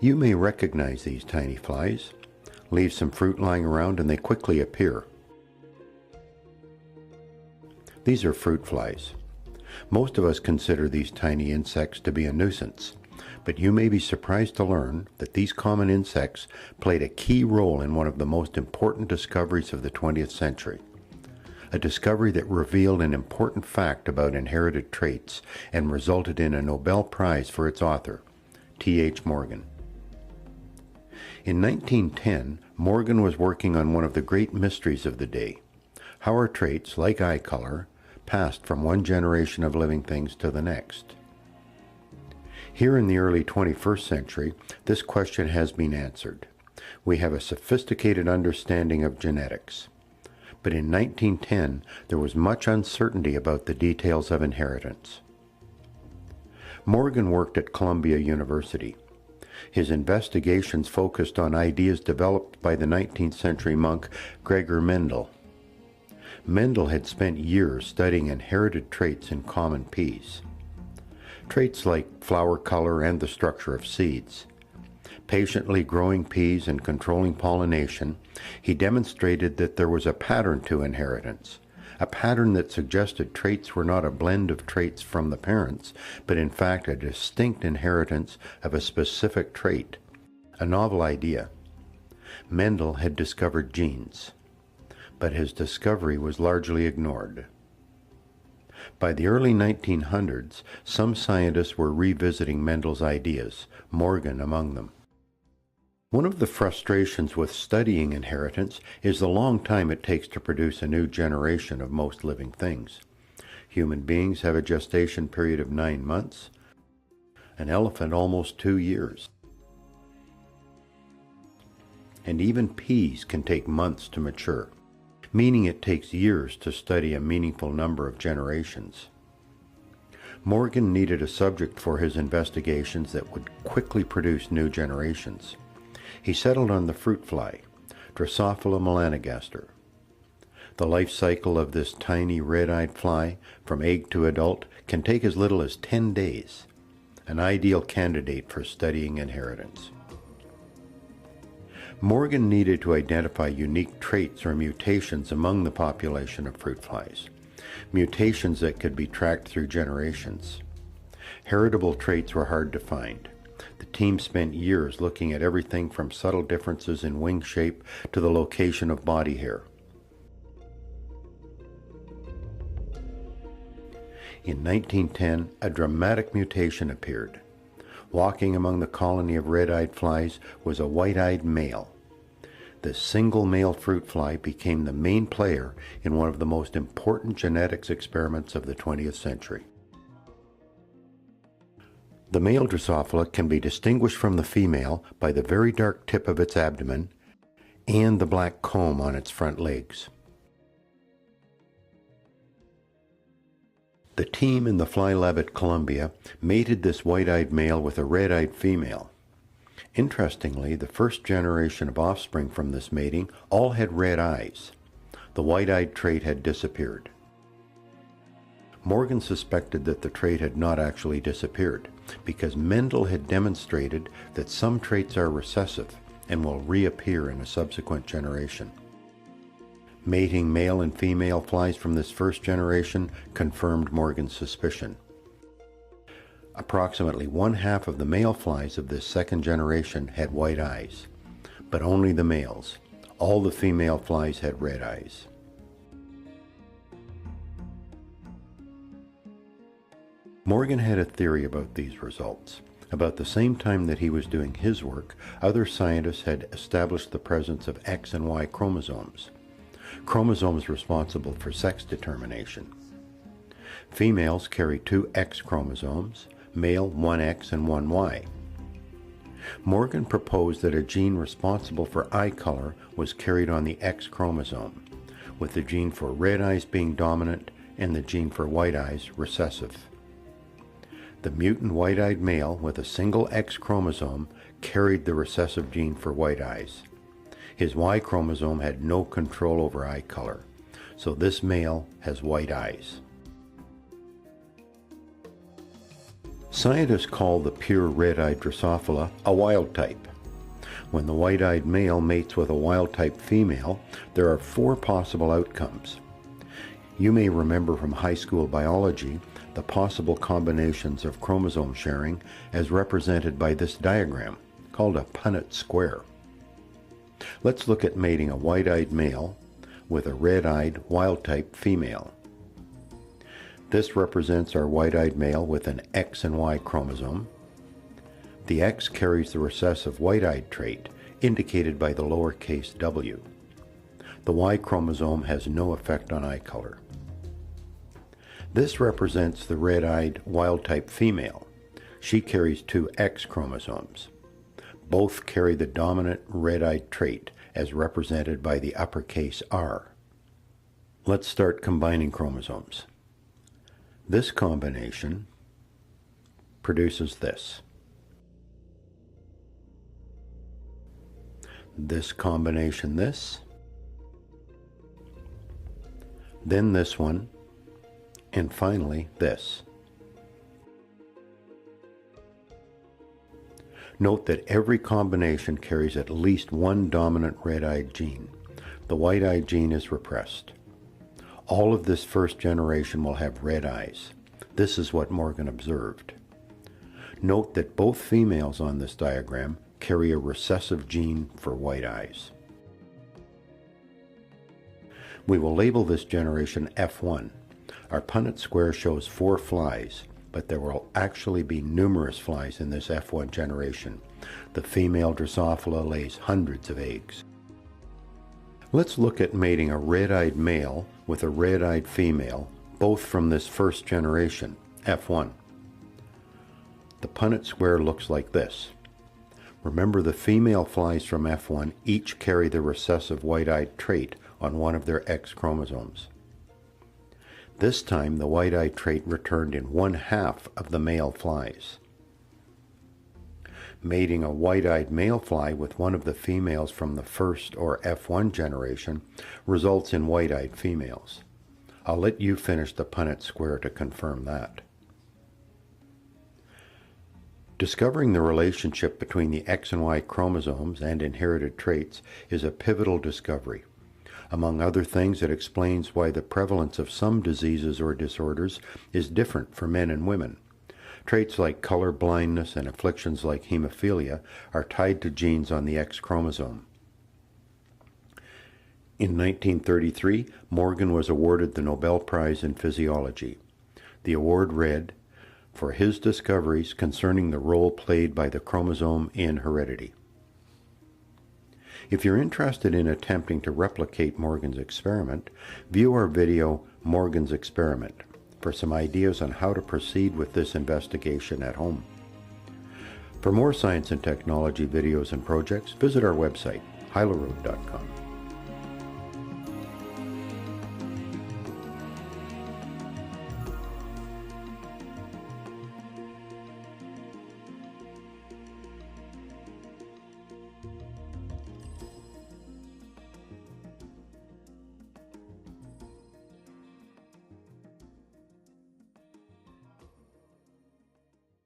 You may recognize these tiny flies. Leave some fruit lying around and they quickly appear. These are fruit flies. Most of us consider these tiny insects to be a nuisance, but you may be surprised to learn that these common insects played a key role in one of the most important discoveries of the 20th century. A discovery that revealed an important fact about inherited traits and resulted in a Nobel Prize for its author, T.H. Morgan. In 1910, Morgan was working on one of the great mysteries of the day: how our traits, like eye color, passed from one generation of living things to the next. Here in the early 21st century, this question has been answered. We have a sophisticated understanding of genetics. But in 1910, there was much uncertainty about the details of inheritance. Morgan worked at Columbia University. His investigations focused on ideas developed by the 19th century monk Gregor Mendel. Mendel had spent years studying inherited traits in common peas. Traits like flower color and the structure of seeds. Patiently growing peas and controlling pollination, he demonstrated that there was a pattern to inheritance, a pattern that suggested traits were not a blend of traits from the parents, but in fact a distinct inheritance of a specific trait, a novel idea. Mendel had discovered genes, but his discovery was largely ignored. By the early 1900s, some scientists were revisiting Mendel's ideas, Morgan among them. One of the frustrations with studying inheritance is the long time it takes to produce a new generation of most living things. Human beings have a gestation period of 9 months, an elephant almost 2 years. And even peas can take months to mature, meaning it takes years to study a meaningful number of generations. Morgan needed a subject for his investigations that would quickly produce new generations. He settled on the fruit fly, Drosophila melanogaster. The life cycle of this tiny red-eyed fly, from egg to adult, can take as little as 10 days, an ideal candidate for studying inheritance. Morgan needed to identify unique traits or mutations among the population of fruit flies, mutations that could be tracked through generations. Heritable traits were hard to find. The team spent years looking at everything from subtle differences in wing shape to the location of body hair. In 1910, a dramatic mutation appeared. Walking among the colony of red-eyed flies was a white-eyed male. This single male fruit fly became the main player in one of the most important genetics experiments of the 20th century. The male Drosophila can be distinguished from the female by the very dark tip of its abdomen and the black comb on its front legs. The team in the fly lab at Columbia mated this white-eyed male with a red-eyed female. Interestingly, the first generation of offspring from this mating all had red eyes. The white-eyed trait had disappeared. Morgan suspected that the trait had not actually disappeared, because Mendel had demonstrated that some traits are recessive and will reappear in a subsequent generation. Mating male and female flies from this first generation confirmed Morgan's suspicion. Approximately 1/2 of the male flies of this second generation had white eyes, but only the males. All the female flies had red eyes. Morgan had a theory about these results. About the same time that he was doing his work, other scientists had established the presence of X and Y chromosomes. Chromosomes responsible for sex determination. Females carry 2 X chromosomes, male 1 X and 1 Y. Morgan proposed that a gene responsible for eye color was carried on the X chromosome, with the gene for red eyes being dominant and the gene for white eyes recessive. The mutant white-eyed male with a single X chromosome carried the recessive gene for white eyes. His Y chromosome had no control over eye color, so this male has white eyes. Scientists call the pure red-eyed Drosophila a wild type. When the white-eyed male mates with a wild-type female, there are 4 possible outcomes. You may remember from high school biology the possible combinations of chromosome sharing as represented by this diagram, called a Punnett square. Let's look at mating a white-eyed male with a red-eyed wild-type female. This represents our white-eyed male with an X and Y chromosome. The X carries the recessive white-eyed trait, indicated by the lowercase w. The Y chromosome has no effect on eye color. This represents the red-eyed wild-type female. She carries 2 X chromosomes. Both carry the dominant red-eyed trait, as represented by the uppercase R. Let's start combining chromosomes. This combination produces this. This combination this. Then this one. And finally this. Note that every combination carries at least 1 dominant red-eyed gene. The white-eyed gene is repressed. All of this first generation will have red eyes. This is what Morgan observed. Note that both females on this diagram carry a recessive gene for white eyes. We will label this generation F1. Our Punnett square shows 4 flies, but there will actually be numerous flies in this F1 generation. The female Drosophila lays hundreds of eggs. Let's look at mating a red-eyed male with a red-eyed female, both from this first generation, F1. The Punnett square looks like this. Remember, the female flies from F1 each carry the recessive white-eyed trait on one of their X chromosomes. This time the white-eyed trait returned in 1/2 of the male flies. Mating a white-eyed male fly with one of the females from the first or F1 generation results in white-eyed females. I'll let you finish the Punnett square to confirm that. Discovering the relationship between the X and Y chromosomes and inherited traits is a pivotal discovery. Among other things, it explains why the prevalence of some diseases or disorders is different for men and women. Traits like color blindness and afflictions like hemophilia are tied to genes on the X chromosome. In 1933, Morgan was awarded the Nobel Prize in Physiology. The award read, "For his discoveries concerning the role played by the chromosome in heredity." If you're interested in attempting to replicate Morgan's experiment, view our video, Morgan's Experiment, for some ideas on how to proceed with this investigation at home. For more science and technology videos and projects, visit our website, hylaroad.com.